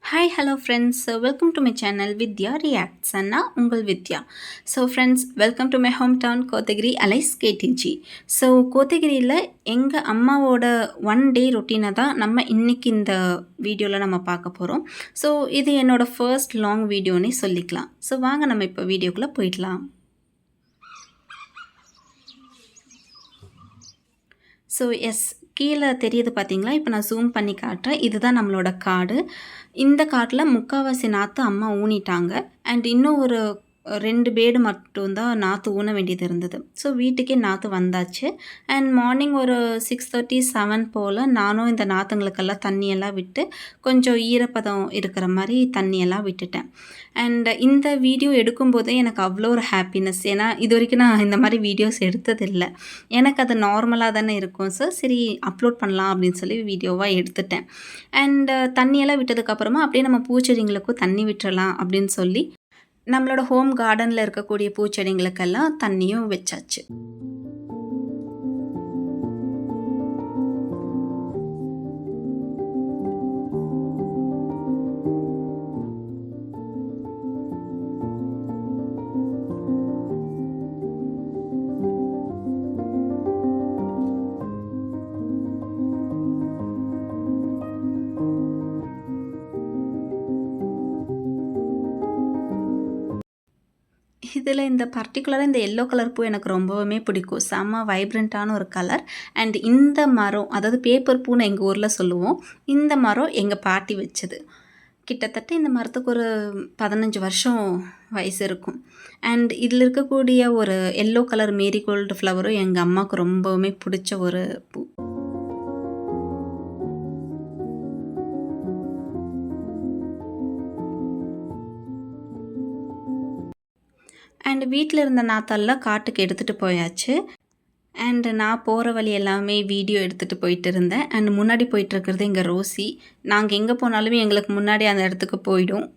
Hi hello friends, welcome to my channel Vidya reacts அண்ணா உங்கள் Vidya. So friends, welcome to my hometown Kotagiri alias KDG. ஸோ கோத்தகிரியில் எங்கள் அம்மாவோட ஒன் டே ரொட்டீனை தான் நம்ம இன்றைக்கி இந்த வீடியோவில் நம்ம பார்க்க போகிறோம். ஸோ இது என்னோடய ஃபர்ஸ்ட் லாங் வீடியோன்னே சொல்லிக்கலாம். ஸோ வாங்க நம்ம இப்போ வீடியோக்குள்ளே போயிடலாம். ஸோ கீழே தெரியுது பார்த்தீங்களா? இப்போ நான் ஜூம் பண்ணி காட்டுறேன். இதுதான் நம்மளோட காடு. இந்த காட்டில் முக்கால்வாசி நாற்று அம்மா ஊனிட்டாங்க. அண்ட் இன்னும் ஒரு 2 பேடு மட்டும்தான் நாற்று ஊன வேண்டியது இருந்தது. ஸோ வீட்டுக்கே நாற்று வந்தாச்சு. அண்ட் மார்னிங் ஒரு 6:30 7 போல் நானும் இந்த நாற்றுங்களுக்கெல்லாம் தண்ணியெல்லாம் விட்டு கொஞ்சம் ஈரப்பதம் இருக்கிற மாதிரி தண்ணியெல்லாம் விட்டுட்டேன். அண்ட் இந்த வீடியோ எடுக்கும்போதே எனக்கு அவ்வளோ ஒரு ஹாப்பினஸ். ஏன்னா இது வரைக்கும் நான் இந்த மாதிரி வீடியோஸ் எடுத்ததில்லை. எனக்கு அது நார்மலாக தானே இருக்கும். ஸோ சரி அப்லோட் பண்ணலாம் அப்படின்னு சொல்லி வீடியோவாக எடுத்துட்டேன். அண்ட் தண்ணியெல்லாம் விட்டதுக்கப்புறமா அப்படியே நம்ம பூச்செடிங்களுக்கும் தண்ணி விட்டுறலாம் அப்படின்னு சொல்லி நம்மளோட ஹோம் கார்டனில் இருக்கக்கூடிய பூச்செடிங்களுக்கெல்லாம் தண்ணியும் வச்சாச்சு. இதில் இந்த பர்ட்டிகுலராக இந்த எல்லோ கலர் பூ எனக்கு ரொம்பவுமே பிடிக்கும். செம்ம வைப்ரண்ட்டான ஒரு கலர். அண்ட் இந்த மரம், அதாவது பேப்பர் பூன்னு எங்கள் ஊரில் சொல்லுவோம். இந்த மரம் எங்கள் பாட்டி வச்சது. கிட்டத்தட்ட இந்த மரத்துக்கு ஒரு 15 வருஷம் வயசு இருக்கும். அண்ட் இதில் இருக்கக்கூடிய ஒரு எல்லோ கலர் மேரிகோல்டு ஃப்ளவரும் எங்கள் அம்மாவுக்கு ரொம்பவுமே பிடிச்ச ஒரு பூ. அண்ட் வீட்டில் இருந்த நாற்றெல்லாம் காட்டுக்கு எடுத்துகிட்டு போயாச்சு. அண்டு நான் போகிற வழி எல்லாமே வீடியோ எடுத்துகிட்டு போயிட்டு இருந்தேன். அண்ட் முன்னாடி போயிட்டுருக்கிறது எங்கள் ரோசி. நாங்கள் எங்கே போனாலுமே எங்களுக்கு முன்னாடி அந்த இடத்துக்கு போயிடும்.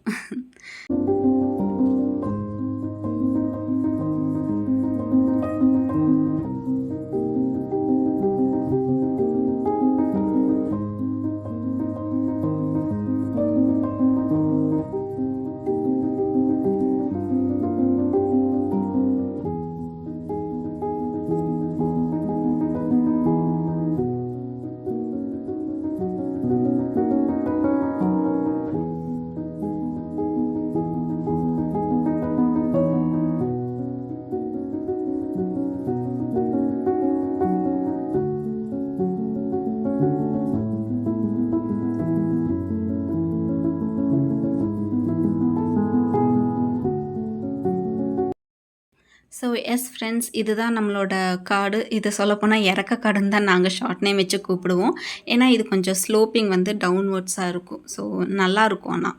ஸோ ஃப்ரெண்ட்ஸ், இதுதான் நம்மளோட காடு. இது சொல்லப்போனால் இறக்க காடுன்னு தான் நாங்கள் ஷார்ட் நேம் வச்சு கூப்பிடுவோம். ஏன்னா இது கொஞ்சம் ஸ்லோப்பிங் வந்து டவுன்வர்ட்ஸாக இருக்கும். ஸோ நல்லாயிருக்கும் ஆனால்.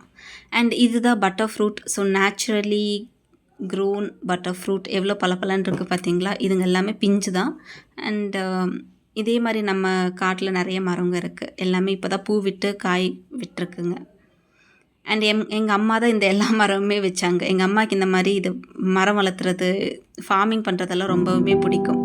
அண்ட் இதுதான் butter fruit. So naturally grown butter fruit எவ்வளோ பலப்பலன்னு இருக்குது பார்த்தீங்களா? இதுங்க எல்லாமே பிஞ்சு தான். அண்ட் இதே மாதிரி நம்ம காட்டில் நிறைய மரங்க இருக்குது. எல்லாமே இப்போ தான் பூ விட்டு காய் விட்டுருக்குங்க. அண்ட் எங்கள் அம்மா தான் இந்த எல்லா மரமுமே வச்சாங்க. எங்கள் அம்மாவுக்கு இந்த மாதிரி இது மரம் வளர்த்துறது, ஃபார்மிங் பண்ணுறதெல்லாம் ரொம்பவுமே பிடிக்கும்.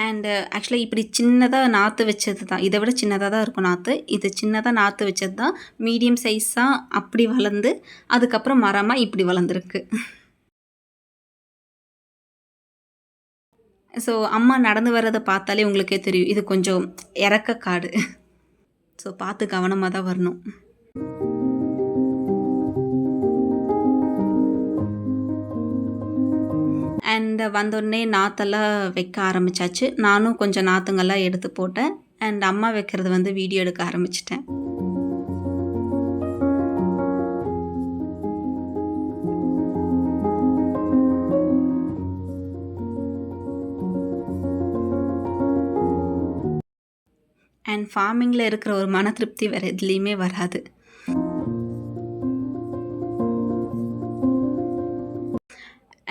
அண்டு ஆக்சுவலாக இப்படி சின்னதாக நாற்று வச்சது தான். இதை விட சின்னதாக தான் இருக்கும் நாற்று. இது சின்னதாக நாற்று வச்சது தான் மீடியம் சைஸாக அப்படி வளர்ந்து அதுக்கப்புறம் மரமாக இப்படி வளர்ந்துருக்கு. ஸோ அம்மா நடந்து வர்றதை பார்த்தாலே உங்களுக்கே தெரியும், இது கொஞ்சம் இறக்க காடு. ஸோ பார்த்து கவனமாக தான் வரணும். அண்ட் வந்தோடனே நாற்றெல்லாம் வைக்க ஆரம்பித்தாச்சு. நானும் கொஞ்சம் நாற்றுங்கள்லாம் எடுத்து போட்டேன். அண்ட் அம்மா வைக்கிறது வந்து வீடியோ எடுக்க ஆரம்பிச்சிட்டேன். அண்ட் ஃபார்மிங்கில் இருக்கிற ஒரு மன திருப்தி வேறு எதுலேயுமே வராது.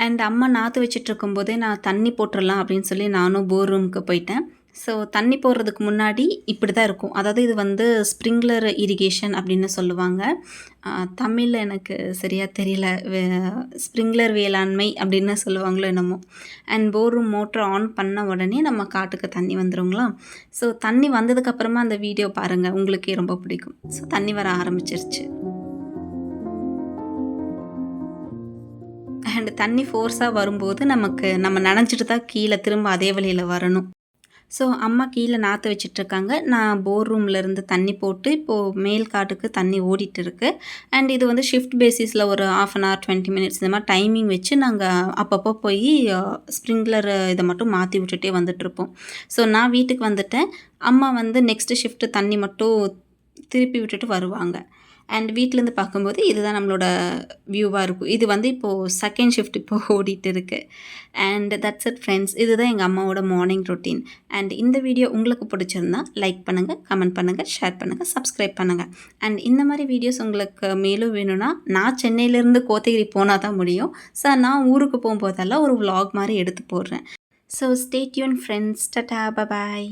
அண்ட் அம்மா நாற்று வச்சிட்ருக்கும்போதே நான் தண்ணி போட்டுடலாம் அப்படின்னு சொல்லி நானும் போர் ரூமுக்கு போயிட்டேன். ஸோ தண்ணி போடுறதுக்கு முன்னாடி இப்படி தான் இருக்கும். அதாவது இது வந்து ஸ்ப்ரிங்க்லர் இரிகேஷன் அப்படின்னு சொல்லுவாங்க. தமிழ்ல எனக்கு சரியா தெரியல. ஸ்ப்ரிங்க்லர் வேளாண்மை அப்படின்னு சொல்லுவாங்களோ என்னமோ. அண்ட் போர் மோட்டர் ஆன் பண்ண உடனே நம்ம காட்டுக்கு தண்ணி வந்துருங்களா? ஸோ தண்ணி வந்ததுக்கப்புறமா அந்த வீடியோ பாருங்கள், உங்களுக்கே ரொம்ப பிடிக்கும். ஸோ தண்ணி வர ஆரம்பிச்சிருச்சு. அண்ட் தண்ணி ஃபோர்ஸாக வரும்போது நம்ம நனைஞ்சிட்டு தான் கீழே திரும்ப அதே வழியில் வரணும். ஸோ அம்மா கீழே நாற்று வச்சிட்ருக்காங்க. நான் போர் ரூம்லேருந்து தண்ணி போட்டு இப்போது மேல் காட்டுக்கு தண்ணி ஓடிட்டு இருக்கு. அண்ட் இது வந்து ஷிஃப்ட் பேசிஸில் ஒரு 1/2 அன் ஹவர் 20 மினிட்ஸ் இந்த மாதிரி டைமிங் வச்சு நாங்கள் அப்பப்போ போய் ஸ்ப்ரிங்க்லர் இதை மட்டும் மாற்றி விட்டுட்டே வந்துட்டுருப்போம். ஸோ நான் வீட்டுக்கு வந்துட்டேன். அம்மா வந்து நெக்ஸ்ட்டு ஷிஃப்ட்டு தண்ணி மட்டும் திருப்பி விட்டுட்டு வருவாங்க. அண்ட் வீட்டிலேருந்து பார்க்கும்போது இதுதான் நம்மளோட வியூவாக இருக்கும். இது வந்து இப்போது செகண்ட் ஷிஃப்ட் இப்போது ஓடிட்டு இருக்கு. And that's it friends. இதுதான் எங்கள் அம்மாவோட மார்னிங் ரொட்டீன். அண்ட் இந்த வீடியோ உங்களுக்கு பிடிச்சிருந்தா லைக் பண்ணுங்கள், கமெண்ட் பண்ணுங்கள், ஷேர் பண்ணுங்கள், சப்ஸ்கிரைப் பண்ணுங்கள். அண்ட் இந்த மாதிரி வீடியோஸ் உங்களுக்கு மேலும் வேணும்னா நான் சென்னையிலேருந்து கோத்தகிரி போனால் தான் முடியும். ஸோ நான் ஊருக்கு போகும்போதெல்லாம் ஒரு vlog மாதிரி எடுத்து போடுறேன். So stay tuned friends. Tata, பாய்.